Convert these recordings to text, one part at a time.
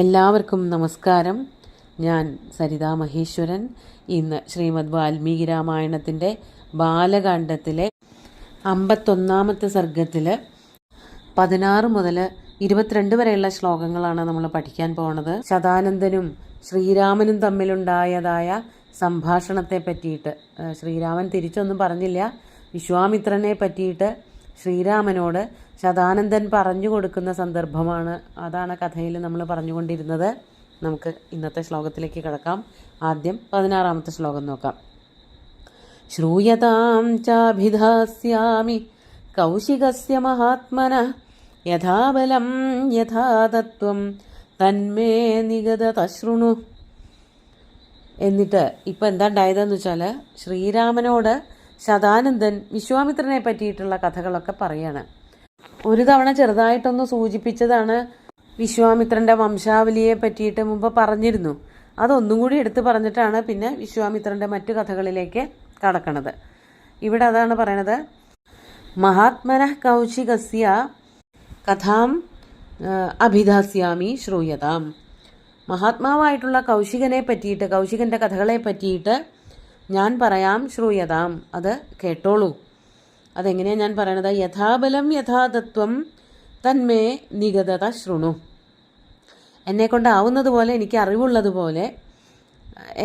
എല്ലാവർക്കും നമസ്കാരം. ഞാൻ സരിതാ മഹേശ്വരൻ. ഇന്ന് ശ്രീമദ് വാൽമീകി രാമായണത്തിൻ്റെ ബാലകാണ്ഡത്തിലെ 51-ാമത്തെ സർഗത്തിൽ 16 മുതൽ 22 വരെയുള്ള ശ്ലോകങ്ങളാണ് നമ്മൾ പഠിക്കാൻ പോകുന്നത്. ശതാനന്ദനും ശ്രീരാമനും തമ്മിലുണ്ടായതായ സംഭാഷണത്തെ പറ്റിയിട്ട്, ശ്രീരാമൻ തിരിച്ചൊന്നും പറഞ്ഞില്ല. വിശ്വാമിത്രനെ പറ്റിയിട്ട് ശ്രീരാമനോട് ശതാനന്ദൻ പറഞ്ഞു കൊടുക്കുന്ന സന്ദർഭമാണ്. അതാണ് കഥയിൽ നമ്മൾ പറഞ്ഞുകൊണ്ടിരുന്നത്. നമുക്ക് ഇന്നത്തെ ശ്ലോകത്തിലേക്ക് കടക്കാം. ആദ്യം 16-ാമത്തെ ശ്ലോകം നോക്കാം. ശ്രൂയതാം ചാഭിധാസ്യാമി കൗശികസ്യ മഹാത്മനഃ യഥാബലം യഥാതത്വം തന്മേ നിഗതത ശൃണു. എന്നിട്ട് ഇപ്പം എന്താ ഉണ്ടായതെന്ന് വെച്ചാൽ, ശ്രീരാമനോട് ശതാനന്ദൻ വിശ്വാമിത്രനെ പറ്റിയിട്ടുള്ള കഥകളൊക്കെ പറയാണ്. ഒരു തവണ ചെറുതായിട്ടൊന്ന് സൂചിപ്പിച്ചതാണ്. വിശ്വാമിത്രൻ്റെ വംശാവലിയെ പറ്റിയിട്ട് മുമ്പ് പറഞ്ഞിരുന്നു. അതൊന്നും കൂടി എടുത്തു പറഞ്ഞിട്ടാണ് പിന്നെ വിശ്വാമിത്രൻ്റെ മറ്റു കഥകളിലേക്ക് കടക്കണത്. ഇവിടെ അതാണ് പറയണത്. മഹാത്മനഃ കൗശികസ്യ കഥാം അഭിധാസ്യാമി ശ്രൂയതാം. മഹാത്മാവായിട്ടുള്ള കൗശികനെ പറ്റിയിട്ട്, കൗശികൻ്റെ കഥകളെ പറ്റിയിട്ട് ഞാൻ പറയാം. ശ്രൂയതാം, അത് കേട്ടോളൂ. അതെങ്ങനെയാണ് ഞാൻ പറയണത്? യഥാബലം യഥാതത്വം തന്മേ നിഗതത ശൃണു. എന്നെക്കൊണ്ടാവുന്നതുപോലെ, എനിക്ക് അറിവുള്ളതുപോലെ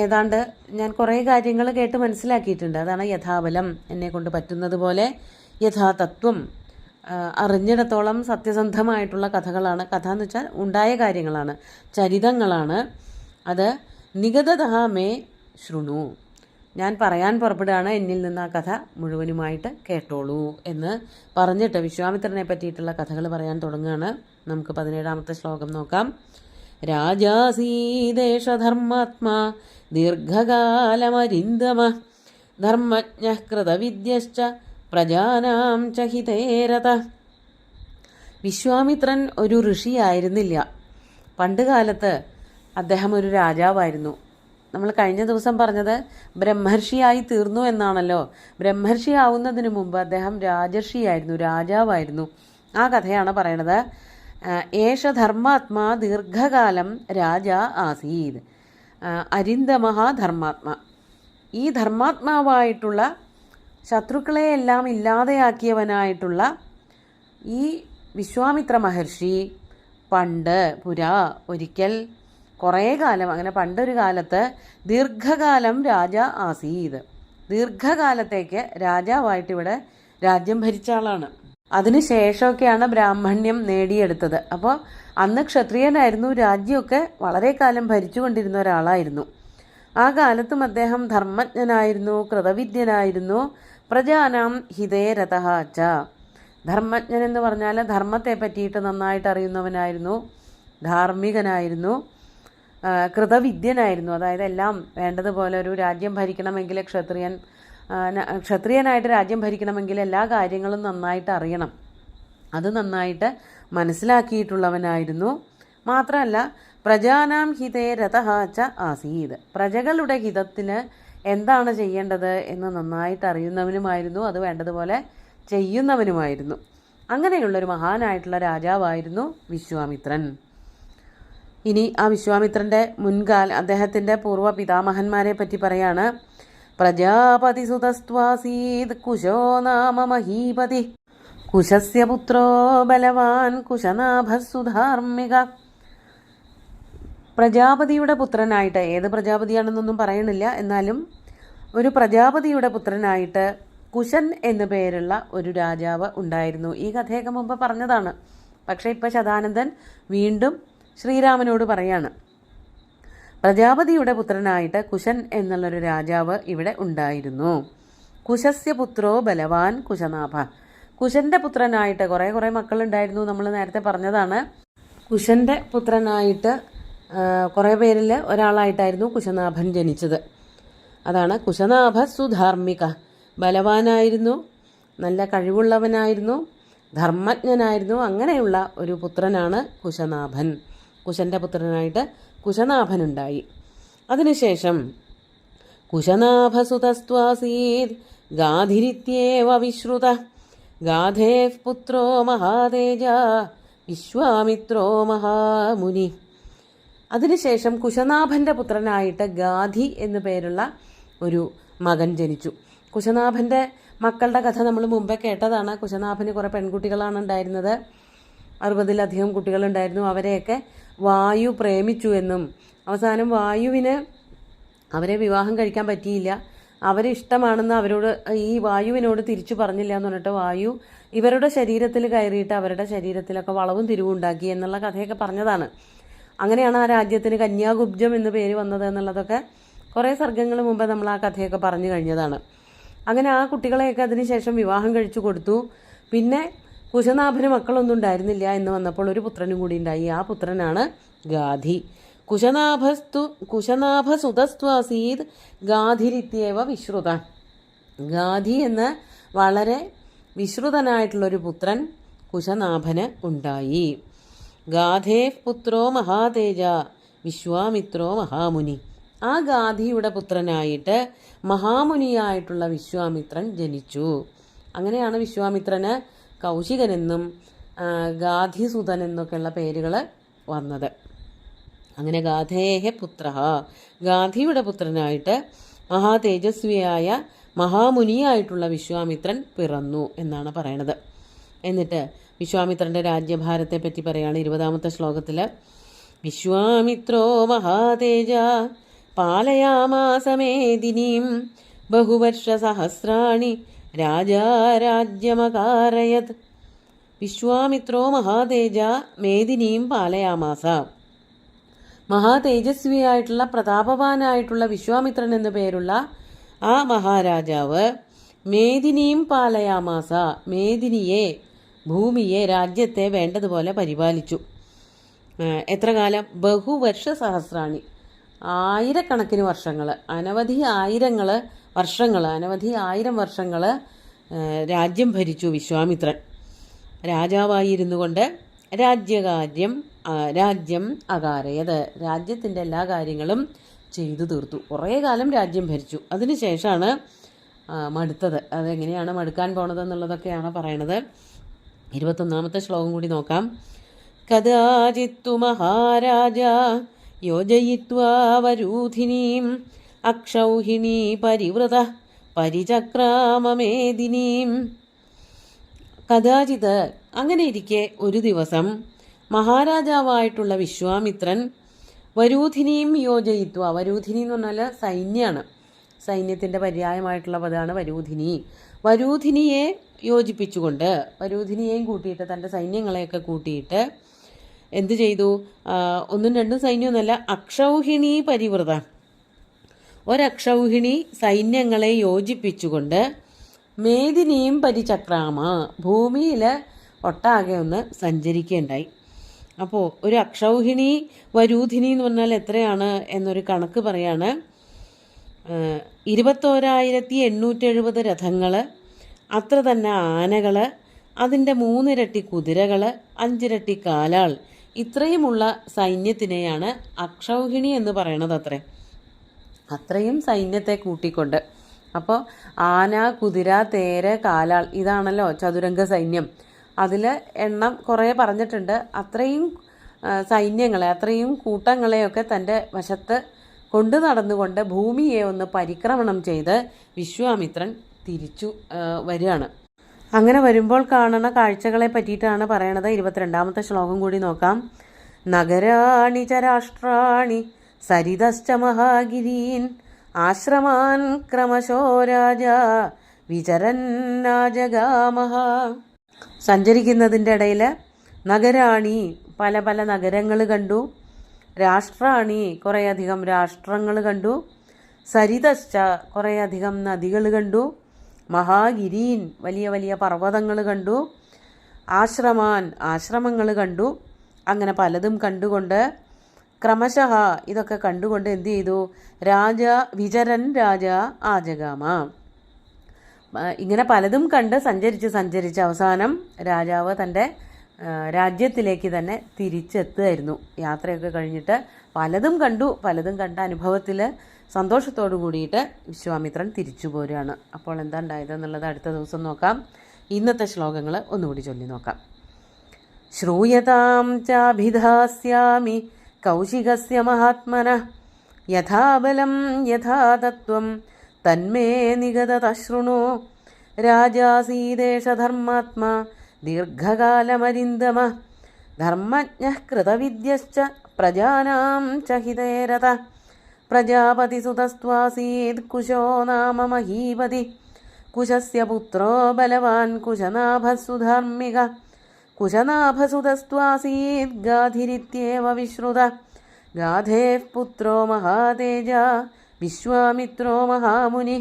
ഏതാണ്ട് ഞാൻ കുറേ കാര്യങ്ങൾ കേട്ട് മനസ്സിലാക്കിയിട്ടുണ്ട്. അതാണ് യഥാബലം, എന്നെക്കൊണ്ട് പറ്റുന്നത് പോലെ. യഥാതത്വം, അറിഞ്ഞിടത്തോളം സത്യസന്ധമായിട്ടുള്ള കഥകളാണ്. കഥ എന്ന് വെച്ചാൽ ഉണ്ടായ കാര്യങ്ങളാണ്, ചരിതങ്ങളാണ്. അത് നിഗതത മേ ശൃണു, ഞാൻ പറയാൻ പുറപ്പെടുകയാണ്, എന്നിൽ നിന്ന് ആ കഥ മുഴുവനുമായിട്ട് കേട്ടോളൂ എന്ന് പറഞ്ഞിട്ട് വിശ്വാമിത്രനെ പറ്റിയിട്ടുള്ള കഥകൾ പറയാൻ തുടങ്ങുകയാണ്. നമുക്ക് 17-ാമത്തെ ശ്ലോകം നോക്കാം. രാജാസീദേശധർമാത്മാ ദീർഘകാലമരിന്ദമ ധർമ്മജ്ഞഃ കൃതവിദ്യശ്ച പ്രജാനാം ച ഹിതേരത. വിശ്വാമിത്രൻ ഒരു ഋഷിയായിരുന്നില്ല. പണ്ട് കാലത്ത് അദ്ദേഹം ഒരു രാജാവായിരുന്നു. നമ്മൾ കഴിഞ്ഞ ദിവസം പറഞ്ഞത് ബ്രഹ്മർഷിയായി തീർന്നു എന്നാണല്ലോ. ബ്രഹ്മർഷി ആവുന്നതിന് മുമ്പ് അദ്ദേഹം രാജർഷിയായിരുന്നു, രാജാവായിരുന്നു. ആ കഥയാണ് പറയണത്. ഏഷ ധർമാത്മാ ദീർഘകാലം രാജ ആസീത് അരിന്ദമഹ ധർമാത്മാ. ഈ ധർമാത്മാവായിട്ടുള്ള, ശത്രുക്കളെയെല്ലാം ഇല്ലാതെയാക്കിയവനായിട്ടുള്ള ഈ വിശ്വാമിത്ര മഹർഷി പണ്ട് ഒരിക്കൽ കുറേ കാലം, അങ്ങനെ പണ്ടൊരു കാലത്ത് ദീർഘകാലം രാജ ആസീത്, ദീർഘകാലത്തേക്ക് രാജാവായിട്ട് ഇവിടെ രാജ്യം ഭരിച്ച ആളാണ്. അതിന് ശേഷമൊക്കെയാണ് ബ്രാഹ്മണ്യം നേടിയെടുത്തത്. അപ്പോൾ അന്ന് ക്ഷത്രിയനായിരുന്നു, രാജ്യമൊക്കെ വളരെ കാലം ഭരിച്ചുകൊണ്ടിരുന്ന ഒരാളായിരുന്നു. ആ കാലത്തും അദ്ദേഹം ധർമ്മജ്ഞനായിരുന്നു, കൃതവിദ്യനായിരുന്നു. പ്രജാനാം ഹിതേരതഃ ച. ധർമ്മജ്ഞൻ എന്ന് പറഞ്ഞാൽ ധർമ്മത്തെ പറ്റിയിട്ട് നന്നായിട്ട് അറിയുന്നവനായിരുന്നു, ധാർമ്മികനായിരുന്നു, കൃതവിദ്യനായിരുന്നു. അതായത് എല്ലാം വേണ്ടതുപോലെ, ഒരു രാജ്യം ഭരിക്കണമെങ്കിൽ ക്ഷത്രിയനായിട്ട് രാജ്യം ഭരിക്കണമെങ്കിൽ എല്ലാ കാര്യങ്ങളും നന്നായിട്ട് അറിയണം, അത് നന്നായിട്ട് മനസ്സിലാക്കിയിട്ടുള്ളവനായിരുന്നു. മാത്രമല്ല പ്രജാനാം ഹിതേ രതഃ ച ആസീത്, പ്രജകളുടെ ഹിതത്തിന് എന്താണ് ചെയ്യേണ്ടത് എന്ന് നന്നായിട്ട് അറിയുന്നവനുമായിരുന്നു, അത് വേണ്ടതുപോലെ ചെയ്യുന്നവനുമായിരുന്നു. അങ്ങനെയുള്ളൊരു മഹാനായിട്ടുള്ള രാജാവായിരുന്നു വിശ്വാമിത്രൻ. ഇനി ആ വിശ്വാമിത്രൻ്റെ അദ്ദേഹത്തിൻ്റെ പൂർവ്വ പിതാമഹന്മാരെ പറ്റി പറയാണ്. പ്രജാപതി സുതസ്ത്വാസീത് കുശോ നാമ മഹീപതി കുശസ്യ പുത്രോ ബലവാൻ കുശനാഭസുധാർമ്മിക. പ്രജാപതിയുടെ പുത്രനായിട്ട്, ഏത് പ്രജാപതിയാണെന്നൊന്നും പറയണില്ല, എന്നാലും ഒരു പ്രജാപതിയുടെ പുത്രനായിട്ട് കുശൻ എന്നു പേരുള്ള ഒരു രാജാവ് ഉണ്ടായിരുന്നു. ഈ കഥയൊക്കെ മുമ്പ് പറഞ്ഞതാണ്. പക്ഷേ ഇപ്പം ശതാനന്ദൻ വീണ്ടും ശ്രീരാമനോട് പറയാണ്, പ്രജാപതിയുടെ പുത്രനായിട്ട് കുശൻ എന്നുള്ളൊരു രാജാവ് ഇവിടെ ഉണ്ടായിരുന്നു. കുശസ്യ പുത്രോ ബലവാൻ കുശനാഭ. കുശൻ്റെ പുത്രനായിട്ട് കുറേ മക്കളുണ്ടായിരുന്നു, നമ്മൾ നേരത്തെ പറഞ്ഞതാണ്. കുശൻ്റെ പുത്രനായിട്ട് കുറേ പേരിൽ ഒരാളായിട്ടായിരുന്നു കുശനാഭൻ ജനിച്ചത്. അതാണ് കുശനാഭ സുധാർമ്മിക. ബലവാനായിരുന്നു, നല്ല കഴിവുള്ളവനായിരുന്നു, ധർമ്മജ്ഞനായിരുന്നു. അങ്ങനെയുള്ള ഒരു പുത്രനാണ് കുശനാഭൻ. കുശൻ്റെ പുത്രനായിട്ട് കുശനാഭനുണ്ടായി. അതിനുശേഷം കുശനാഭസുതസ്ത്വാസീത് ഗാധിരിത്യേവ വിശ്രുത ഗാധേഃ പുത്രോ മഹാതേജ വിശ്വാമിത്രോ മഹാമുനി. അതിനുശേഷം കുശനാഭൻ്റെ പുത്രനായിട്ട് ഗാധി എന്നു പേരുള്ള ഒരു മകൻ ജനിച്ചു. കുശനാഭൻ്റെ മക്കളുടെ കഥ നമ്മൾ മുമ്പേ കേട്ടതാണ്. കുശനാഭന് കുറേ പെൺകുട്ടികളാണ് ഉണ്ടായിരുന്നത്. 60-ലധികം കുട്ടികളുണ്ടായിരുന്നു. അവരെയൊക്കെ വായു പ്രേമിച്ചു എന്നും അവസാനം വായുവിന് അവരെ വിവാഹം കഴിക്കാൻ പറ്റിയില്ല, അവരെ ഇഷ്ടമാണെന്ന് അവരോട് ഈ വായുവിനോട് തിരിച്ചു പറഞ്ഞില്ല എന്ന് പറഞ്ഞിട്ട് വായു ഇവരുടെ ശരീരത്തിൽ കയറിയിട്ട് അവരുടെ ശരീരത്തിലൊക്കെ വളവും തിരിവുണ്ടാക്കി എന്നുള്ള കഥയൊക്കെ പറഞ്ഞതാണ്. അങ്ങനെയാണ് ആ രാജ്യത്തിന് കന്യാകുബ്ജം എന്ന് പേര് വന്നത് എന്നുള്ളതൊക്കെ കുറേ സർഗ്ഗങ്ങൾ മുമ്പ് നമ്മൾ ആ കഥയൊക്കെ പറഞ്ഞു കഴിഞ്ഞതാണ്. അങ്ങനെ ആ കുട്ടികളെയൊക്കെ അതിനുശേഷം വിവാഹം കഴിച്ചു കൊടുത്തു. പിന്നെ കുശനാഭന് മക്കളൊന്നും ഉണ്ടായിരുന്നില്ല എന്ന് വന്നപ്പോൾ ഒരു പുത്രനും കൂടി ഉണ്ടായി. ആ പുത്രനാണ് ഗാധി. കുശനാഭസുതസ്ത്വാസീത് ഗാധിരിത്യേവ വിശ്രുത. ഗാധി എന്ന് വളരെ വിശ്രുതനായിട്ടുള്ളൊരു പുത്രൻ കുശനാഭന് ഉണ്ടായി. ഗാധേ പുത്രോ മഹാതേജ വിശ്വാമിത്രോ മഹാമുനി. ആ ഗാധിയുടെ പുത്രനായിട്ട് മഹാമുനിയായിട്ടുള്ള വിശ്വാമിത്രൻ ജനിച്ചു. അങ്ങനെയാണ് വിശ്വാമിത്രന് കൗശികനെന്നും ഗാധിസുതൻ എന്നൊക്കെയുള്ള പേരുകൾ വന്നത്. അങ്ങനെ ഗാധേഹ പുത്ര, ഗാധിയുടെ പുത്രനായിട്ട് മഹാതേജസ്വിയായ മഹാമുനിയായിട്ടുള്ള വിശ്വാമിത്രൻ പിറന്നു എന്നാണ് പറയണത്. എന്നിട്ട് വിശ്വാമിത്രൻ്റെ രാജ്യഭാരത്തെ പറ്റി പറയുകയാണ് 20ാമത്തെ ശ്ലോകത്തിൽ. വിശ്വാമിത്രോ മഹാതേജ പാലയാമാസമേദിനീം ബഹുവർഷസഹസ്രാണി രാജാ രാജ്യമകാരയത്. വിശ്വാമിത്രോ മഹാതേജ മേദിനീം പാലയാമാസ. മഹാതേജസ്വിയായിട്ടുള്ള പ്രതാപവാനായിട്ടുള്ള വിശ്വാമിത്രൻ എന്നു പേരുള്ള ആ മഹാരാജാവ് മേദിനിയും പാലയാമാസ, മേദിനിയെ, ഭൂമിയെ, രാജ്യത്തെ വേണ്ടതുപോലെ പരിപാലിച്ചു. എത്ര കാലം? ബഹുവർഷ സഹസ്രാണി, ആയിരക്കണക്കിന് വർഷങ്ങൾ, അനവധി ആയിരം വർഷങ്ങൾ രാജ്യം ഭരിച്ചു വിശ്വാമിത്രൻ. രാജാവായിരുന്നു കൊണ്ട് രാജ്യം അകാരയത്, രാജ്യത്തിൻ്റെ എല്ലാ കാര്യങ്ങളും ചെയ്തു തീർത്തു. കുറേ കാലം രാജ്യം ഭരിച്ചു. അതിനുശേഷമാണ് മടുത്തത്. അതെങ്ങനെയാണ് മടുക്കാൻ പോണത് എന്നുള്ളതൊക്കെയാണ് പറയണത്. 21ാമത്തെ ശ്ലോകം കൂടി നോക്കാം. കദാചിത്തു മഹാരാജ യോജയിത്വാ വരൂധിനീം അക്ഷൗഹിണീ പരിവൃത പരിചക്രാമമേദിനീം. കഥാചിത്, അങ്ങനെ ഇരിക്കെ ഒരു ദിവസം മഹാരാജാവായിട്ടുള്ള വിശ്വാമിത്രൻ വരൂധിനിയും യോജയിത്വ. വരൂധിനി എന്ന് പറഞ്ഞാൽ സൈന്യമാണ്. സൈന്യത്തിൻ്റെ പര്യായമായിട്ടുള്ള പദമാണ് വരൂധിനി. വരൂധിനിയെ യോജിപ്പിച്ചുകൊണ്ട്, വരൂധിനിയെയും കൂട്ടിയിട്ട്, തൻ്റെ സൈന്യങ്ങളെയൊക്കെ കൂട്ടിയിട്ട് എന്തു ചെയ്തു? ഒന്നും രണ്ടും സൈന്യമൊന്നുമല്ല, അക്ഷൗഹിണി പരിവൃത, ഒരക്ഷൗഹിണി സൈന്യങ്ങളെ യോജിപ്പിച്ചുകൊണ്ട് മേദിനിയും പരിചക്രാമ, ഭൂമിയിൽ ഒട്ടാകെ ഒന്ന് സഞ്ചരിക്കുകയുണ്ടായി. അപ്പോൾ ഒരു അക്ഷൗഹിണി വരൂധിനി എന്ന് പറഞ്ഞാൽ എത്രയാണ് എന്നൊരു കണക്ക് പറയാണ്. 21,870 രഥങ്ങൾ, അത്ര തന്നെ ആനകൾ, അതിൻ്റെ 3 ഇരട്ടി കുതിരകൾ, 5 ഇരട്ടി കാലാൾ, ഇത്രയുമുള്ള സൈന്യത്തിനെയാണ് അക്ഷൗഹിണി എന്ന് പറയണത്. അത്രയും സൈന്യത്തെ കൂട്ടിക്കൊണ്ട്. അപ്പോൾ ആന, കുതിര, തേര്, കാലാൾ, ഇതാണല്ലോ ചതുരംഗ സൈന്യം. അതിൽ എണ്ണം കുറേ പറഞ്ഞിട്ടുണ്ട്. അത്രയും സൈന്യങ്ങളെ, അത്രയും കൂട്ടങ്ങളെയൊക്കെ തൻ്റെ വശത്ത് കൊണ്ടു നടന്നുകൊണ്ട് ഭൂമിയെ ഒന്ന് പരിക്രമണം ചെയ്ത് വിശ്വാമിത്രൻ തിരിച്ചു വരികയാണ്. അങ്ങനെ വരുമ്പോൾ കാണുന്ന കാഴ്ചകളെ പറ്റിയിട്ടാണ് പറയണത്. 22ാമത്തെ ശ്ലോകം കൂടി നോക്കാം. നഗരാണി ച രാഷ്ട്രാണി സരിതശ്ച മഹാഗിരീൻ ആശ്രമാൻ ക്രമശോ രാജ വിചരന്നാജഗാമഹ. സഞ്ചരിക്കുന്നതിൻ്റെ ഇടയിൽ നഗരാണി, പല പല നഗരങ്ങൾ കണ്ടു. രാഷ്ട്രാണി, കുറേയധികം രാഷ്ട്രങ്ങൾ കണ്ടു. സരിതശ്ച, കുറേയധികം നദികൾ കണ്ടു. മഹാഗിരീൻ, വലിയ വലിയ പർവ്വതങ്ങൾ കണ്ടു. ആശ്രമാൻ, ആശ്രമങ്ങൾ കണ്ടു. അങ്ങനെ പലതും കണ്ടുകൊണ്ട് ക്രമശഃ, ഇതൊക്കെ കണ്ടുകൊണ്ട് എന്തു ചെയ്തു? വിചരൻ രാജ ആജഗാമ. ഇങ്ങനെ പലതും കണ്ട് സഞ്ചരിച്ച് അവസാനം രാജാവ് തൻ്റെ രാജ്യത്തിലേക്ക് തന്നെ തിരിച്ചെത്തുമായിരുന്നു. യാത്രയൊക്കെ കഴിഞ്ഞിട്ട് പലതും കണ്ട അനുഭവത്തിൽ സന്തോഷത്തോടു കൂടിയിട്ട് വിശ്വാമിത്രൻ തിരിച്ചു പോരുകയാണ്. അപ്പോൾ എന്താ ഉണ്ടായത് എന്നുള്ളത് അടുത്ത ദിവസം നോക്കാം. ഇന്നത്തെ ശ്ലോകങ്ങൾ ഒന്നുകൂടി ചൊല്ലി നോക്കാം. ശ്രൂയതാം ചാഭിധാസ്യാമി കൗശികസ്യ മഹാത്മനഃ യഥാബലം യഥാ തത്വം തന്മേ നിഗതതഃ ശൃണു. രാജാസീദേശ ധർമാത്മാ ദീർഘകാലമരിന്ദമഃ ധർമ്മജ്ഞഃ കൃതവിദ്യശ്ച പ്രജാനാം ച ഹിതേ രതഃ. പ്രജാപതിസുതസ്ത്വാസീത് കുശോ നാമ മഹീപതി. കുശസ്യ പുത്രോ ബലവാൻ കുശനാഭസുധാർമ്മികഃ. കുശനാഭസുതസ്ത്വാസീത് ഗാധിരിത്യേവ വിശ്രുത. ഗാധേഃ പുത്രോ മഹാതേജ വിശ്വാമിത്രോ മഹാമുനി.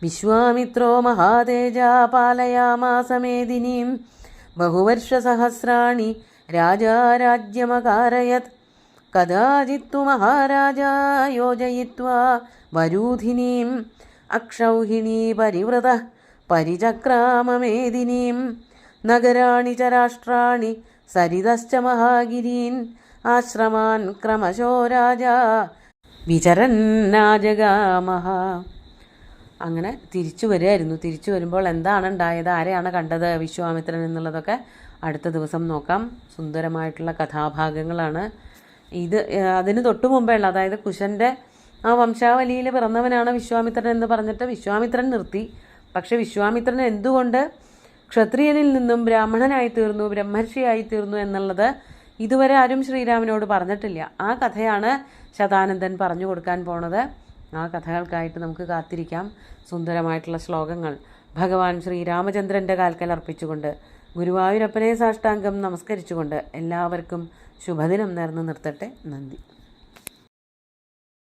വിശ്വാമിത്രോ മഹാതേജ പാലയാമാസ മേദിനീം. ബഹുവർഷസഹസ്രാണി രാജാ രാജ്യമകാരയത്. കദാചിത്തു മഹാരാജാ യോജയിത്വാ വരൂധിനീം. അക്ഷൗഹിണീ പരിവൃതഃ പരിചക്രാമമേദിനീം. നഗരാണി ച രാഷ്ട്രാണി സരിതശ്ച മഹാഗിരീൻ. ആശ്രമാൻ ക്രമശോ രാജാ വിചരന്നാജഗാമഃ. അങ്ങനെ തിരിച്ചു വരികയായിരുന്നു. തിരിച്ചു വരുമ്പോൾ എന്താണ് ഉണ്ടായത്, ആരെയാണ് കണ്ടത് വിശ്വാമിത്രൻ എന്നുള്ളതൊക്കെ അടുത്ത ദിവസം നോക്കാം. സുന്ദരമായിട്ടുള്ള കഥാഭാഗങ്ങളാണ് ഇത്. അതിന് തൊട്ടു മുമ്പേ ഉള്ള, അതായത് കുശൻ്റെ ആ വംശാവലിയിൽ പിറന്നവനാണ് വിശ്വാമിത്രൻ എന്ന് പറഞ്ഞിട്ട് വിശ്വാമിത്രൻ നിർത്തി. പക്ഷെ വിശ്വാമിത്രൻ എന്തുകൊണ്ട് ക്ഷത്രിയനിൽ നിന്നും ബ്രാഹ്മണനായി തീർന്നു, ബ്രഹ്മർഷിയായി തീർന്നു എന്നുള്ളത് ഇതുവരെ ആരും ശ്രീരാമനോട് പറഞ്ഞിട്ടില്ല. ആ കഥയാണ് ശതാനന്ദൻ പറഞ്ഞു കൊടുക്കാൻ പോണത്. ആ കഥകൾക്കായിട്ട് നമുക്ക് കാത്തിരിക്കാം. സുന്ദരമായിട്ടുള്ള ശ്ലോകങ്ങൾ ഭഗവാൻ ശ്രീരാമചന്ദ്രൻ്റെ കാൽക്കൽ അർപ്പിച്ചുകൊണ്ട് ഗുരുവായൂരപ്പനെ സാഷ്ടാംഗം നമസ്കരിച്ചുകൊണ്ട് എല്ലാവർക്കും ശുഭദിനം നേർന്നു നിർത്തട്ടെ. നന്ദി.